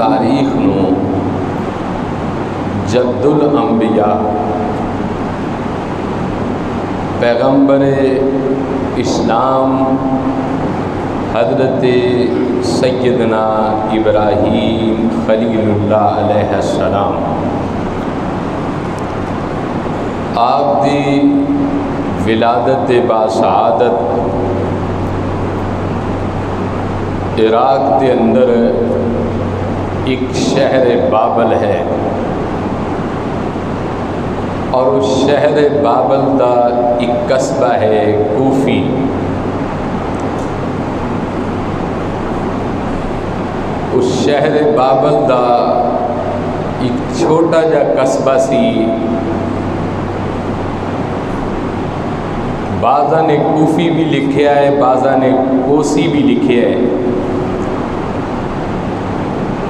تاریخ نو جد الانبیاء پیغمبر اسلام حضرت سیدنا ابراہیم خلیل اللہ علیہ السلام آپ دی ولادت باسعادت عراق کے اندر ایک شہر بابل ہے، اور اس شہر بابل کا ایک قصبہ ہے کوفی۔ اس شہر بابل کا ایک چھوٹا جا قصبہ سی، بعضاں نے کوفی بھی لکھیا ہے، بعضاں نے کوسی بھی لکھیا ہے۔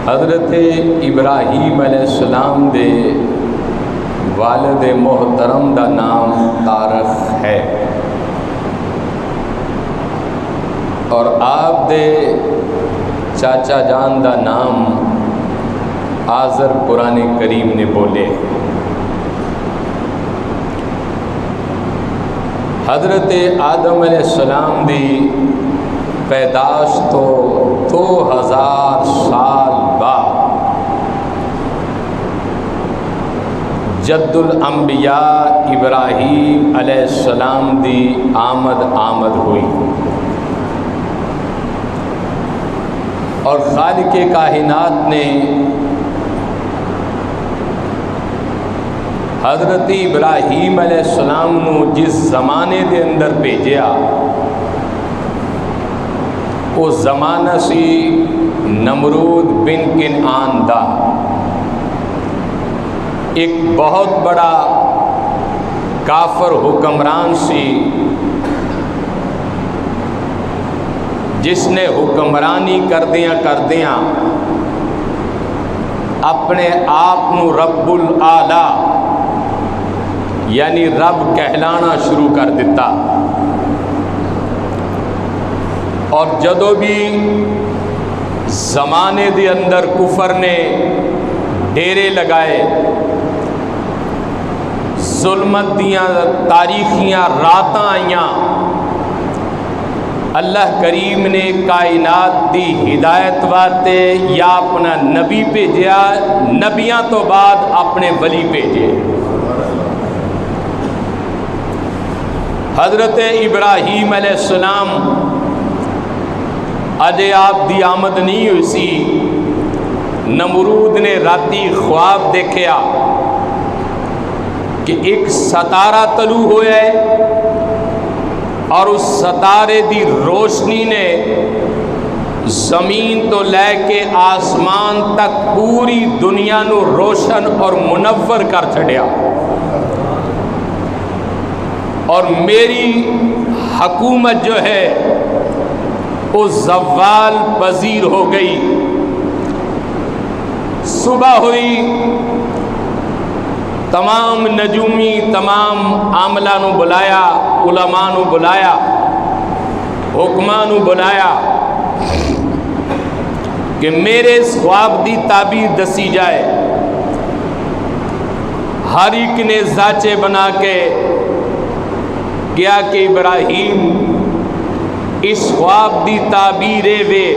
حضرت ابراہیم علیہ السلام دے والد محترم دا نام طارق ہے، اور آپ دے چاچا جان دا نام آذر قرآن کریم نے بولے۔ حضرت آدم علیہ السلام دی پیدائش تو 2000 سال بعد جد الانبیاء ابراہیم علیہ السلام دی آمد ہوئی، اور خالق کائنات نے حضرت ابراہیم علیہ السلام نو جس زمانے دے اندر بھیجیا، وہ زمانہ سی نمرود بن کنعان دا، ایک بہت بڑا کافر حکمران سی، جس نے حکمرانی کردیاں اپنے آپ نو رب العالی یعنی رب کہلانا شروع کر دیتا، اور جدو بھی زمانے دے اندر کفر نے ڈیرے لگائے، ظلمت دیاں تاریخیاں راتاں آئیاں، اللہ کریم نے کائنات دی ہدایت واسطے یا اپنا نبی بھیجیا، نبیاں تو بعد اپنے ولی بھیجے۔ حضرت ابراہیم علیہ السلام اجے آپ دی آمد نہیں ہوئی سی، نمرود نے راتی خواب دیکھیا کہ ایک ستارہ طلوع ہویا ہے، اور اس ستارے دی روشنی نے زمین تو لے کے آسمان تک پوری دنیا نو روشن اور منور کر چھڑیا، اور میری حکومت جو ہے وہ زوال پذیر ہو گئی۔ صبح ہوئی، تمام نجومی تمام عاملہ نو بلایا، علماء نو بلایا، حکماں نو بلایا کہ میرے اس خواب دی تعبیر دسی جائے۔ ہر ایک نے زاچے بنا کے کیا کہ ابراہیم اس خواب دی تعبیر وے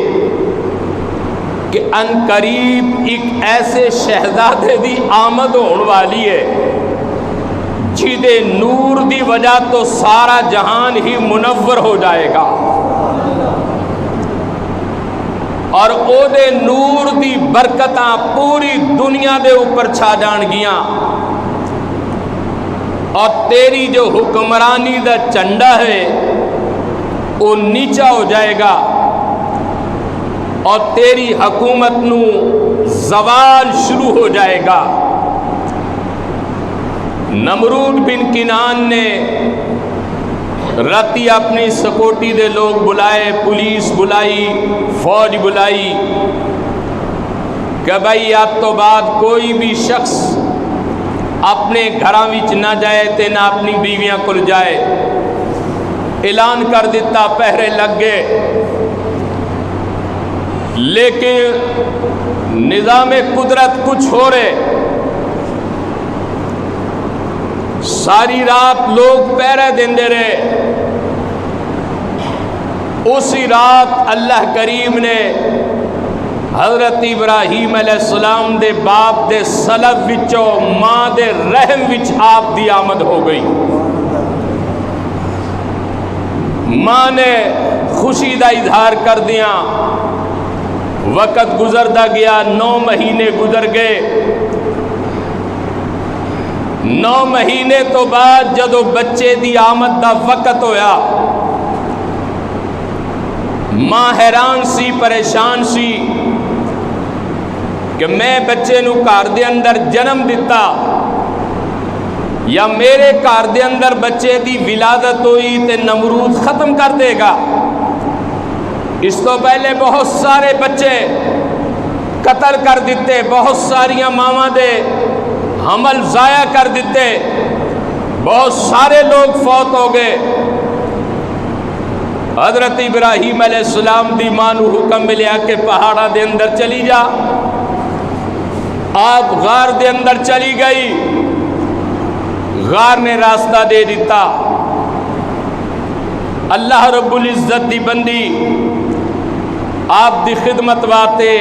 کہ ان قریب ایک ایسے شہزادے دی آمد ہون والی ہے جیدے نور دی وجہ تو سارا جہان ہی منور ہو جائے گا، اور او دے نور دی برکتاں پوری دنیا دے اوپر چھا جان گیاں، اور تیری جو حکمرانی دا چنڈا ہے وہ نیچا ہو جائے گا، اور تیری حکومت نو زوال شروع ہو جائے گا۔ نمرود بن کنعان نے راتی اپنی سکوٹی دے لوگ بلائے، پولیس بلائی، فوج بلائی کہ بھائی اب تو بعد کوئی بھی شخص اپنے گھراں وچ نہ جائے تے نہ اپنی بیویاں کول جائے۔ اعلان کر دیتا، پہرے لگ گئے، لیکن نظام قدرت کچھ ہو رہے، ساری رات لوگ پہرے دیندے رہے۔ اسی رات اللہ کریم نے حضرت ابراہیم علیہ السلام دے باپ دے سلب وچوں ماں دے رحم وچ آپ دی آمد ہو گئی۔ ماں نے خوشی دا اظہار کر دیا، وقت گزردا گیا، 9 مہینے گزر گئے۔ 9 مہینے تو بعد جدو بچے دی آمد دا وقت ہویا، ماں حیران سی، پریشان سی کہ میں بچے نو گھر دے اندر جنم دیتا یا میرے گھر دے اندر بچے دی ولادت ہوئی تے نمرود ختم کر دے گا۔ اس تو پہلے بہت سارے بچے قتل کر دیتے، بہت ساریاں ماواں دے حمل ضائع کر دیتے، بہت سارے لوگ فوت ہو گئے۔ حضرت ابراہیم علیہ السلام دی ماں نو حکم ملیا کہ پہاڑا دے اندر چلی جا۔ آپ غار دے اندر چلی گئی، غار نے راستہ دے دیتا۔ اللہ رب العزت دی بندی آپ دی خدمت واتے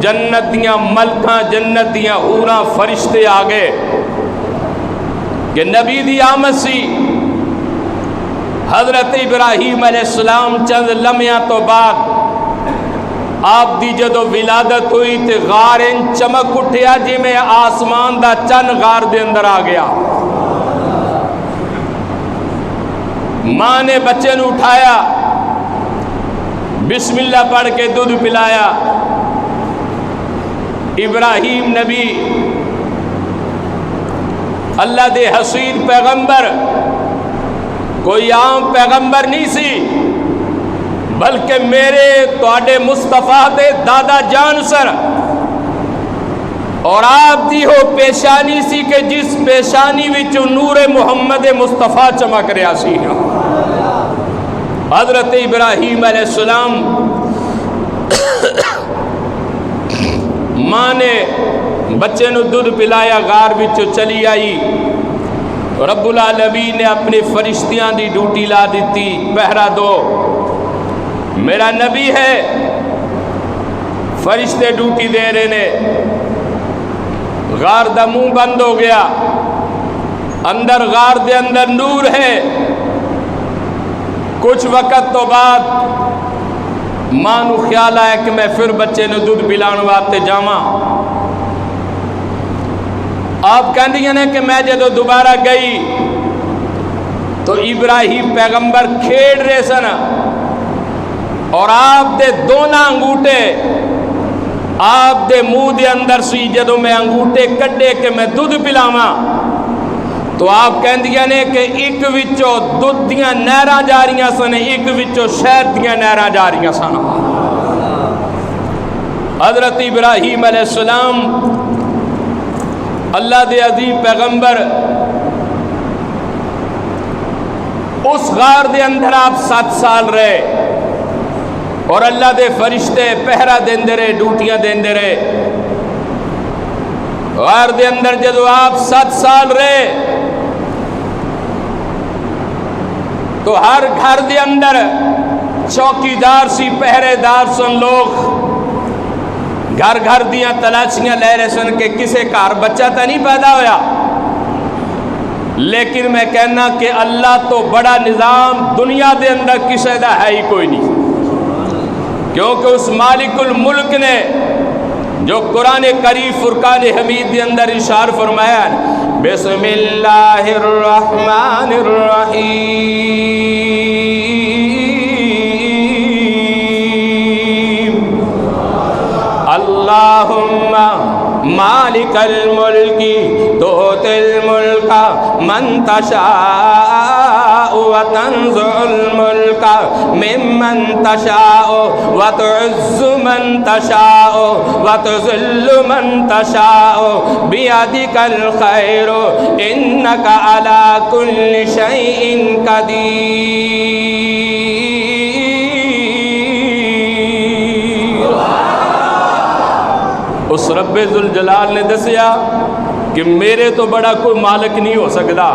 جنتیاں ملکاں، جنتیاں حوراں، فرشتے آگئے کہ نبی دی آمد سی۔ حضرت ابراہیم علیہ السلام چند لمحیاں تو بعد آپ دی جدو ولادت ہوئی تے غار ان چمک اٹھیا جی میں آسمان دا چن غار دے اندر آ گیا۔ ماں نے بچے نو اٹھایا، بسم اللہ پڑھ کے دودھ پلایا۔ ابراہیم نبی اللہ دے حسین پیغمبر، کوئی عام پیغمبر نہیں سی، بلکہ میرے تواڈے مصطفیٰ دے دادا جان سر، اور آپ دی ہو پیشانی سی کہ جس پیشانی وچ نور محمد مصطفیٰ چمک رہا سی۔ حضرت ابراہیم علیہ السلام ماں نے بچے نو دودھ پلایا، غار وچوں چلی آئی۔ رب العالمین نے اپنی فرشتیاں دی ڈیوٹی لا دیتی، پہرا دو، میرا نبی ہے، فرشتے ڈیوٹی دے رہے نے۔ غار دا منہ بند ہو گیا، اندر غار دے اندر نور ہے۔ کچھ وقت تو بعد ماں نو خیال آیا کہ میں پھر بچے نو دودھ پلان واسطے جاواں۔ آپ کہندیاں نے کہ میں جدو دوبارہ گئی تو ابراہیم پیغمبر کھیڑ رہے سن، اور آپ دے دونوں انگوٹے آپ دے منہ دے اندر سی۔ جدو میں انگوٹے کڈے کہ میں دودھ پلاواں تو آپ کہندیاں نے کہ ایک وچوں دودھ دیاں نہراں جاریاں سن، ایک وچوں شہد دیاں نہراں جاریاں سن۔ حضرت ابراہیم علیہ السلام اللہ دے عظیم پیغمبر، اس غار دے اندر آپ 7 سال رہے، اور اللہ دے فرشتے پہرا دیندے رہے، ڈیوٹیاں دیندے رہے۔ غار دے اندر جدو آپ 7 سال رہے تو ہر گھر دے اندر چوکیدار سی، پہرے دار سن، لوگ گھر گھر دیاں تلاشیاں لے رہے سن کہ کسے گھر بچہ تا نہیں پیدا ہویا۔ لیکن میں کہنا کہ اللہ تو بڑا نظام دنیا دے اندر کسے دا ہے ہی کوئی نہیں، کیونکہ اس مالک الملک نے جو قرآن کریم فرقان حمید دے اندر اشار فرمایا ہے، بسم اللہ الرحمن الرحیم، اللہم مالک الملک تؤتی الملک من تشاء وتنزع الملک ممن تشاء وتعز من تشاء وتذل من تشاء بیدک الخیر انک علی کل شیء قدیر۔ اس رب ذوالجلال نے دسیا کہ میرے تو بڑا کوئی مالک نہیں ہو سکتا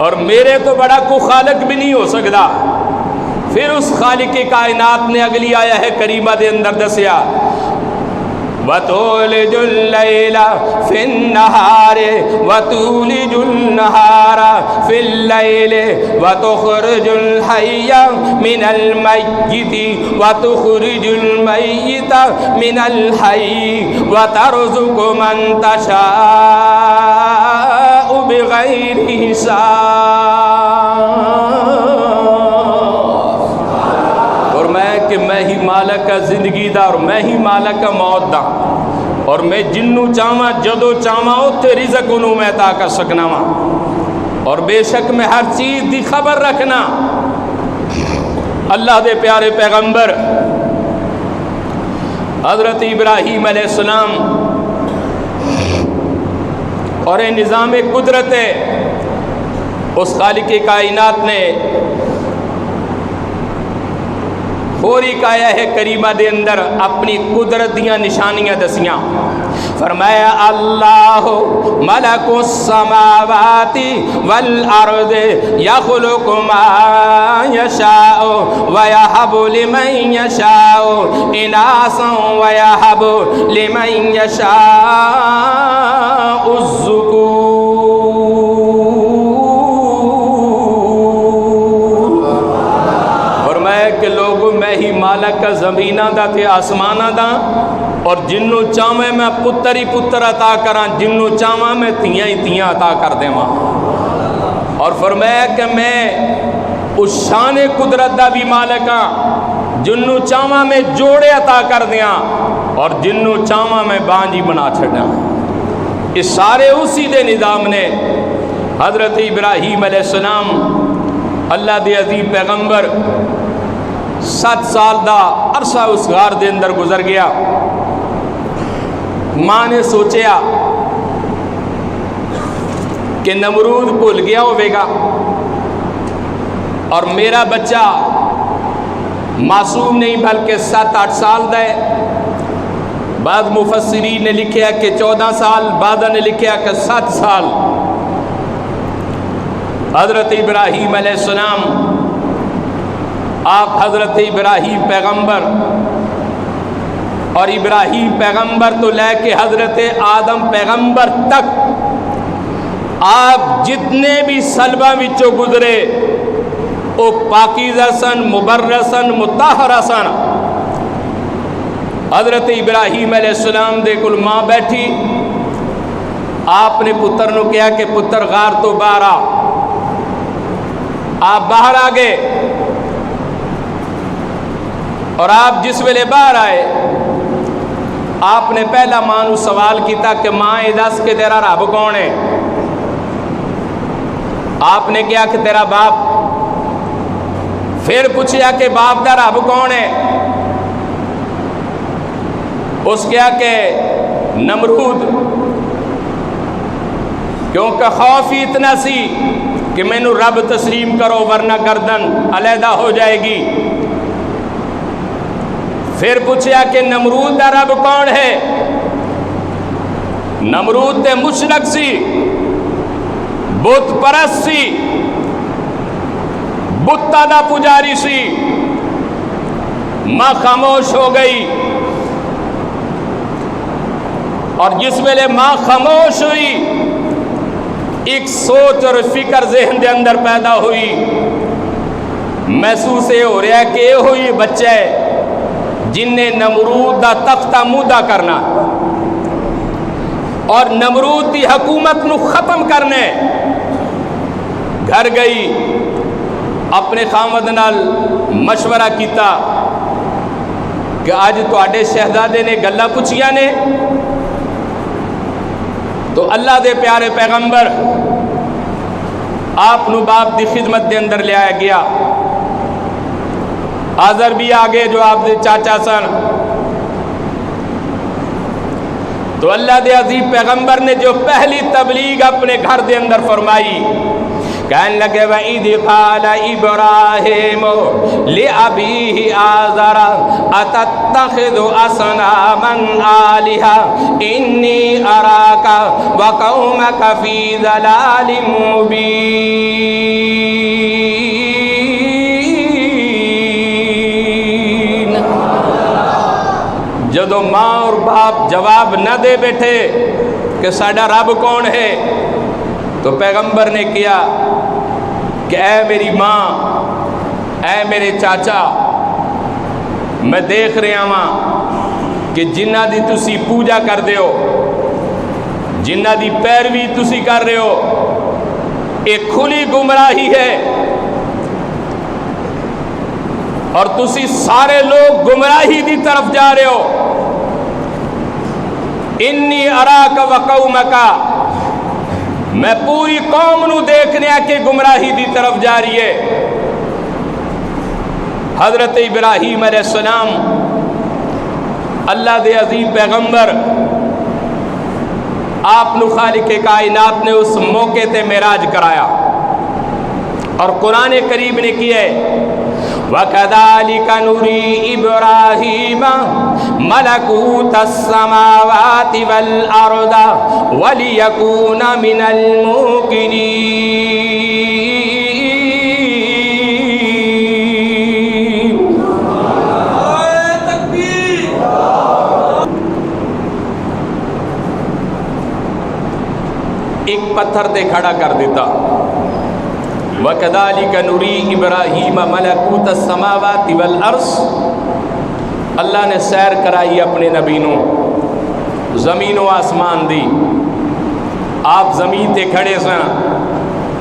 اور میرے تو بڑا کوئی خالق بھی نہیں ہو سکتا. پھر اس خالق کائنات نے اگلی آیا ہے کریمہ دے اندر دسیا وَتُولِجُ اللَّيْلَ فِي النَّهَارِ وَتُولِجُ النَّهَارَ فِي اللَّيْلِ وَتُخْرِجُ الْحَيَّ مِنَ الْمَيِّتِ وَتُخْرِجُ الْمَيِّتَ مِنَ الْحَيِّ وَتَرْزُقُ مَن تَشَاءُ بِغَيْرِ حِسَابٍ. کہ میں ہی مالک زندگی دا اور میں ہی مالک موت دا اور میں جنوں چاہواں جدو چاہواں اوتے رزق انہوں میں عطا کر سکنا وا اور بے شک میں ہر چیز دی خبر رکھنا. اللہ دے پیارے پیغمبر حضرت ابراہیم علیہ السلام اور نظام قدرت اس خالق کائنات نے خوری کایا ہے کریمہ دے اندر اپنی قدرت دیاں نشانیاں دسیاں. فرمایا اللہ ملک السماوات والارض یخلق ما یشاء ویہب لمن یشاء اناسا ویہب لمن یشاء الذکور. میں ہی مالک کا زمینہ دا تے آسمانہ دا اور جنوں چاہمیں میں پتر ہی پتر عطا کراں جنوں چاہمیں میں تیاں ہی تیاں عطا کر دے ماں. اور فرمایا کہ میں اس شان قدرت دا بھی مالک ہاں جنوں چاہمیں میں جوڑے عطا کر دیاں اور جنوں چاہمیں میں بانجی بنا چھڑا. اس سارے اسی دے نظام نے حضرت ابراہیم علیہ السلام اللہ دے عظیم پیغمبر 7 سال دا عرصہ اس غار دے اندر گزر گیا. ماں نے سوچیا کہ نمرود بھول گیا ہوئے گا اور میرا بچہ معصوم نہیں بلکہ 7-8 سال دا ہے. بعض مفسرین نے لکھیا کہ 14 سال بعض نے لکھیا کہ 7 سال. حضرت ابراہیم علیہ السلام آپ حضرت ابراہیم پیغمبر اور ابراہیم پیغمبر تو لے کے حضرت آدم پیغمبر تک آپ جتنے بھی سلبہ وچوں گزرے او پاکیزہ سن مبرسن مطہرہ سن. حضرت ابراہیم علیہ السلام دے کل ماں بیٹھی آپ نے پتر نو کہا کہ پتر غار تو باہر آ. آپ باہر آ گئے اور آپ جس ویلے باہر آئے آپ نے پہلا ماں نو سوال کیتا کہ ماں اے دس کہ تیرا رب کون ہے. آپ نے کہا کہ تیرا باپ. پھر پوچھا کہ باپ دا رب کون ہے. اس کہا کہ نمرود. کیونکہ خوف ہی اتنا سی کہ میں نو رب تسلیم کرو ورنہ گردن علیحدہ ہو جائے گی. پھر پوچھا کہ نمرود دا رب کون ہے. نمرود تے مشرک سی بت پرست سی بتہ دا پجاری سی. ماں خاموش ہو گئی اور جس ویلے ماں خاموش ہوئی ایک سوچ اور فکر ذہن دے اندر پیدا ہوئی. محسوس یہ ہو رہا ہے کہ یہ ہوئی بچہ ہے جن نے نمرود دا تختہ مودہ کرنا اور نمرود دی حکومت نو ختم کرنے. گھر گئی اپنے خامد نال مشورہ کیتا کہ آج تواڈے شہزادے نے گلاں پوچھیاں نے. تو اللہ دے پیارے پیغمبر آپ نو باپ دی خدمت دے اندر لے آیا گیا. آزر بھی آگے جو آپ دے چاچا سن. تو اللہ دے عظیم پیغمبر نے جو پہلی تبلیغ اپنے گھر دے اندر فرمائی کہنے لگے وَإِذْ قَالَ إِبْرَاهِيمُ لِأَبِيهِ آزَرَ أَتَتَّخِذُ أَصْنَامًا آلِهَةً إِنِّي أَرَاكَ وَقَوْمَكَ فِي ضَلَالٍ مُبِينٍ۔ جدو ماں اور باپ جواب نہ دے بیٹھے کہ ساڈا رب کون ہے، تو پیغمبر نے کیا کہ اے میری ماں، اے میرے چاچا، میں دیکھ رہا ہاں کہ جنہ دی تسی پوجا کر دے ہو، جنہ دی پیروی تسی کر رہے ہو، ایک کھلی گمراہی ہے، اور تسی سارے لوگ گمراہی دی طرف جا رہے ہو۔ انی اراک و قومک، میں پوری قوم نو دیکھنے کہ گمراہی دی طرف جا رہی ہے۔ حضرت ابراہیم علیہ السلام اللہ دے عظیم پیغمبر، آپ نو خالق کائنات نے اس موقع تے معراج کرایا، اور قرآن کریم نے کیا ہے وَكَذَلِكَ نُرِي إِبْرَاهِيمَ مَلَكُوتَ السَّمَاوَاتِ وَالْأَرْضِ وَلِيَكُونَ مِنَ الْمُوقِنِينَ۔ ایک پتھر تے کھڑا کر دیتا، وَكَذَلِكَ نُرِي إِبْرَاهِيمَ مَلَكُوتَ السَّمَاوَاتِ وَالْأَرْضِ۔ اللہ نے سیر کرائی اپنے نبی نو، زمین و آسمان دی۔ آپ زمین تے کھڑے سن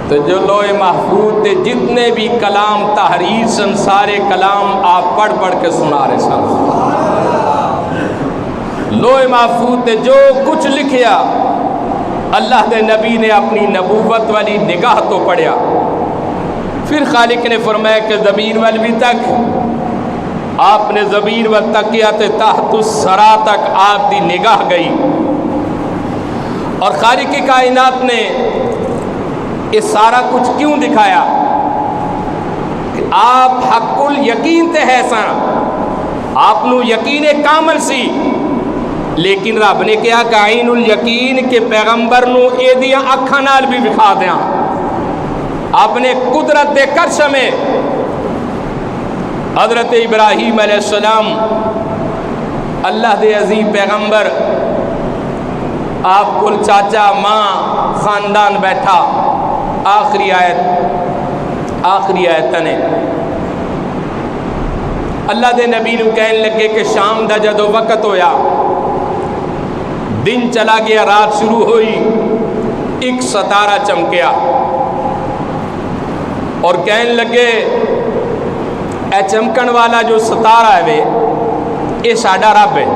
تو جو لوح محفوظ تے جتنے بھی کلام تحریر سن، سارے کلام آپ پڑھ پڑھ کے سنا رہے سن۔ لوح محفوظ تے جو کچھ لکھیا اللہ دے نبی نے اپنی نبوت والی نگاہ تو پڑھیا۔ پھر خالق نے فرمایا کہ زمین وال بھی تک، آپ نے زمین وال تک کیا تو تحت الثری تک آپ دی نگاہ گئی، اور خالق کی کائنات نے یہ سارا کچھ کیوں دکھایا کہ آپ حق الیقین تے ہے سن، آپ نو یقین کامل سی، لیکن رب نے کیا کہ عین الیقین کے پیغمبر نو اے دیاں اکھاں نال بھی دکھا دیاں، اپنے قدرت دے کرش میں۔ حضرت ابراہیم علیہ السلام اللہ دے عظیم پیغمبر، آپ کل چاچا ماں خاندان بیٹھا، آخری آیت نے اللہ دے نبی نو کہنے لگے کہ شام دا جدو وقت ہویا، دن چلا گیا، رات شروع ہوئی، ایک ستارہ چمکیا، اور کہنے لگے اے چمکن والا جو ستارہ ہے وے یہ ساڈا رب ہے۔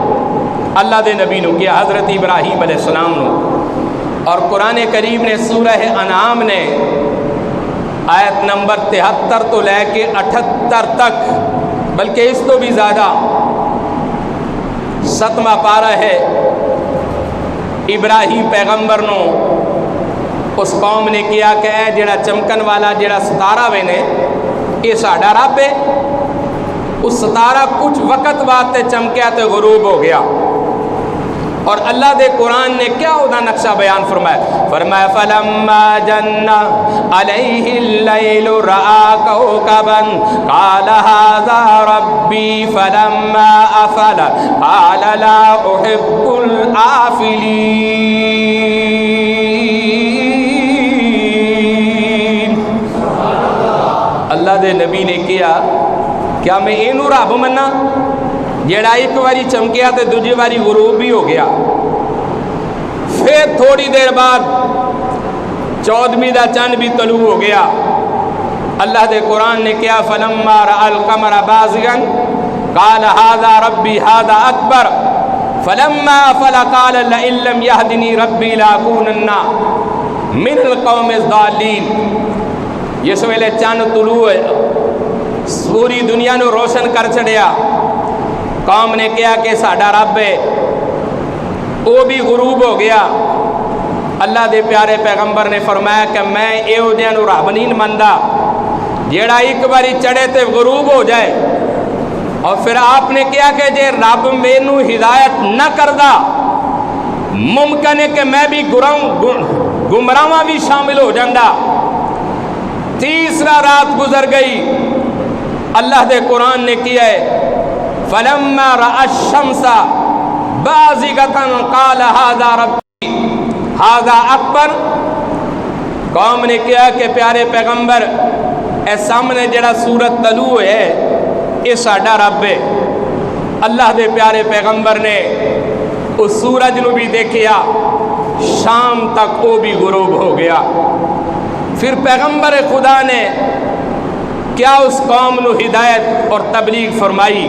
اللہ دے نبی نو کیا، حضرت ابراہیم علیہ السلام نو۔ اور قرآن کریم نے سورہ انعام نے آیت نمبر 73 تو لے کے 78 تک، بلکہ اس تو بھی زیادہ، 7واں پارہ ہے، ابراہیم پیغمبر نو اس قوم نے کیا کہ اے جڑا چمکن والا جڑا ستارہ وے نے یہ ساڈا رب ہے۔ اس ستارہ کچھ وقت بعد چمکیا تو غروب ہو گیا، اور اللہ دے قرآن نے کیا ہونا نقشہ بیان فرمایا، فرمایا فَلَمَّا جَنَّ عَلَيْهِ اللَّيْلُ رَأَى كَوْكَبًا قَالَ هَذَا رَبِّي فَلَمَّا أَفَلَ قَالَ لَا أُحِبُّ الْآفِلِينَ۔ اللہ دے نبی نے کیا، کیا میں اینو رب منا جیڑا ایک واری چمکیا تے دوجی واری غروب بھی ہو گیا؟ پھر تھوڑی دیر بعد 14ویں دا چند بھی طلوع ہو گیا۔ اللہ دے قرآن نے کیا فَلَمَّا رَأَى الْقَمَرَ بَازِغًا قَالَ هَذَا رَبِّي هَذَا أَكْبَرُ فَلَمَّا أَفَلَ قَالَ لَئِن لَّمْ يَهْدِنِي رَبِّي لَأَكُونَنَّ مِنَ الْقَوْمِ الضَّالِّينَ۔ یہ سویلے چند طلوع پوری دنیا نو روشن کر چڑیا، قوم نے کیا کہ ساڈا رب ہے، وہ بھی غروب ہو گیا۔ اللہ دے پیارے پیغمبر نے فرمایا کہ میں ایو دیاں نو رب نہیں مندا جیڑا ایک باری چڑھے تے غروب ہو جائے۔ اور پھر آپ نے کیا کہ جے رب مینوں ہدایت نہ کردا ممکن ہے کہ میں بھی گمراہاں بھی شامل ہو جاندا۔ تیسرا رات گزر گئی، اللہ دے قرآن نے کیا ہے فَلَمَّا رَأَى الشَّمْسَ بَازِغَةً قَالَ هَذَا رَبِّي هَذَا أَكْبَرُ۔ قوم نے کیا کہ پیارے پیغمبر اے سامنے جڑا سورت طلوع ہے یہ ساڈا رب ہے۔ اللہ دے پیارے پیغمبر نے اس سورج نو بھی دیکھیا، شام تک وہ بھی غروب ہو گیا۔ پھر پیغمبر خدا نے کیا اس قوم نو ہدایت اور تبلیغ فرمائی۔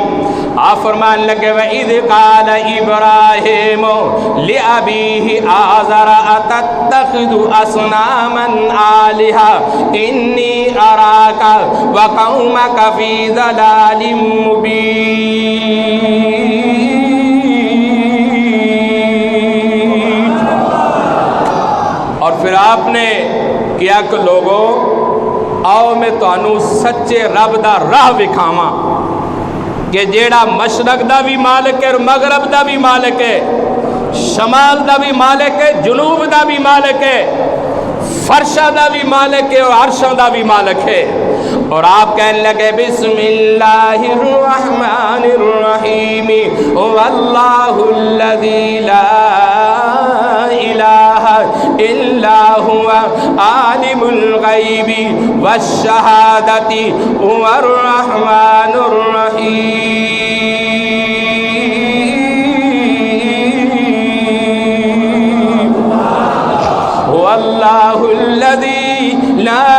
آپ فرمان لگے وَإِذْ قَالَ إِبْرَاهِيمُ لِأَبِيهِ آزَرَ أَتَتَّخِذُ أَصْنَامًا آلِهَةً إِنِّي أَرَاكَ وَقَوْمَكَ فِي ضَلَالٍ مُبِينٍ۔ اور پھر آپ نے کیا کہ لوگوں آؤ میں تانوں سچے رب دا راہ وکھاواں کہ جیڑا مشرق دا بھی مالک ہے اور مغرب دا بھی مالک ہے، شمال دا بھی مالک ہے، جنوب دا بھی مالک ہے، فرشہ دا بھی مالک ہے اور عرشہ دا بھی مالک ہے۔ اور آپ کہنے لگے بسم اللہ الرحمن الرحیم واللہ الذی لا الہ الا هو عالم الغیب والشہادۃ هو الرحمن الرحیم۔ اللہ الذی لا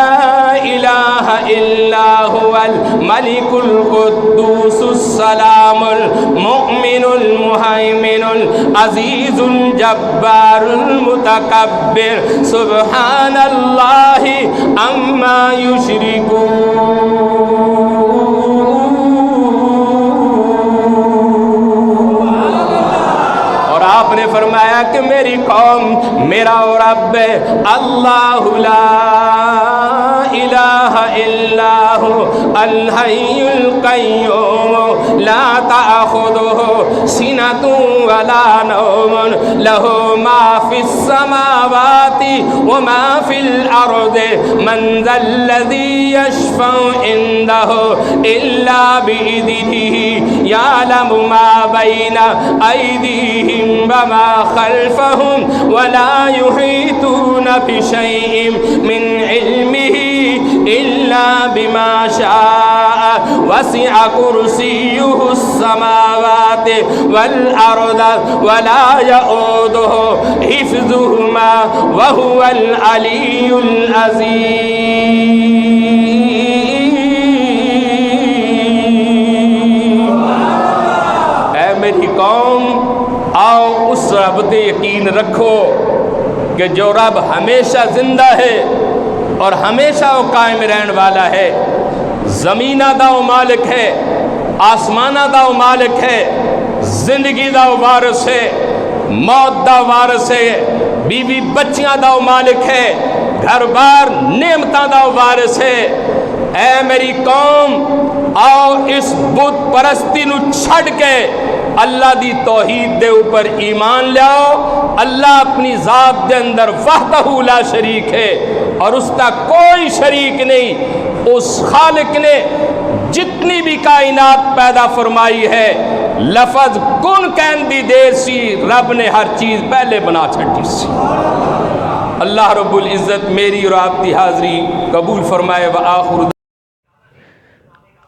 الہ الا هو الملک القدوس السلام المؤمن المہیمن العزیز الجبار المتکبر سبحان اللہ عما یشرکون۔ آپ نے فرمایا کہ میری قوم میرا رب اللہ لا الہ الا هو الحی القیوم لا تأخذہ سنۃ ولا نوم لہ ما فی السماوات وما فی الارض من ذا الذی یشفع عنده الا بإذنہ یعلم ما بین ایدیہم وما خلفهم ولا يحيطون بشيء من علمه إلا بما شاء وسع كرسيه السماوات والأرض ولا يؤوده حفظهما وهو العلي العظيم۔ اے میری قوم آؤ اس رب تے یقین رکھو کہ جو رب ہمیشہ زندہ ہے اور ہمیشہ وہ قائم رہن والا ہے۔ زمینہ دا وہ مالک ہے، آسمانہ دا وہ مالک ہے، زندگی دا وہ وارث ہے، موت دا وارث ہے، بیوی بچیاں دا وہ مالک ہے، گھر بار نعمتاں دا وہ وارث ہے۔ اے میری قوم آؤ اس بت پرستی نو چھڑ کے اللہ دی توحید دے اوپر ایمان لیاؤ۔ اللہ اپنی ذات دے اندر وحدہ لا شریک ہے اور اس کا کوئی شریک نہیں۔ اس خالق نے جتنی بھی کائنات پیدا فرمائی ہے لفظ کن کہن دی دیر سی رب نے ہر چیز پہلے بنا چھٹی سی۔ اللہ رب العزت میری اور آپ کی حاضری قبول فرمائے۔ وآخر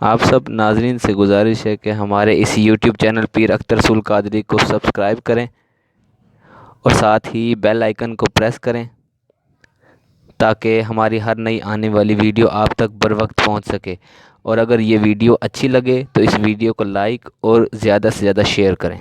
آپ سب ناظرین سے گزارش ہے کہ ہمارے اس یوٹیوب چینل پیر اختر رسول قادری کو سبسکرائب کریں اور ساتھ ہی بیل آئیکن کو پریس کریں تاکہ ہماری ہر نئی آنے والی ویڈیو آپ تک بر وقت پہنچ سکے۔ اور اگر یہ ویڈیو اچھی لگے تو اس ویڈیو کو لائک اور زیادہ سے زیادہ شیئر کریں۔